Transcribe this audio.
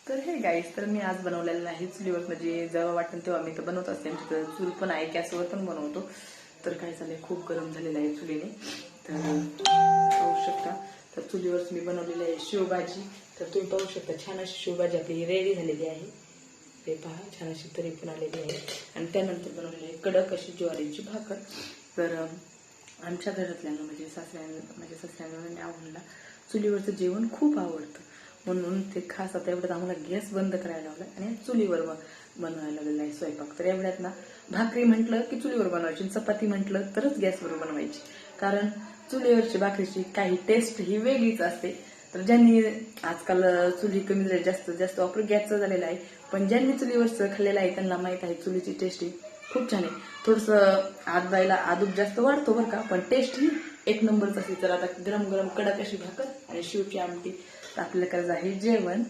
तर hey guys, तर मी आज बनवलेलं आहे चुलीवर, म्हणजे जेव्हा वाटेल तेव्हा मी तर बनवत असते. आमच्याकडे चूल पण आहे, गॅसवर पण बनवतो. तर काय झालंय, खूप गरम झालेलं आहे चुलीने. तर पाहू शकता, तर चुलीवरच मी बनवलेली आहे शेवभाजी. तर तुम्ही पाहू शकता, छान अशी शेवभाजी आपली रेडी झालेली आहे. ते पहा, छान अशी तरी पण आलेली आहे. आणि त्यानंतर बनवलेली आहे कडक अशी ज्वारीची भाकर. तर आमच्या घरातल्यांना म्हणजे माझ्या सासऱ्यांना आवडला चुलीवरचं जेवण खूप आवडतं, म्हणून ते खास आता एवढ्यात आम्हाला गॅस बंद करायला लावला आणि चुलीवर बनवायला लागलेला आहे स्वयंपाक. तर एवढ्यात ना भाकरी म्हटलं की चुलीवर बनवायची, चपाती म्हटलं तरच गॅसवर बनवायची, कारण चुलीवरची भाकरीची काही टेस्ट ही वेगळीच असते. तर ज्यांनी आजकाल चुली कमी झाली, जास्त जास्त वापर गॅसचा झालेला आहे, पण ज्यांनी चुलीवरचं खाल्लेलं आहे त्यांना माहित आहे चुलीची टेस्ट ही खूप छान आहे. थोडंसं आत बायला आदूक जास्त वाढतो बरं का, पण टेस्ट ही एक नंबरच असते. तर आता गरम गरम कडक अशी भाकर आणि शेवची आमटी, तर आपल्याला करायचं आहे जेवण.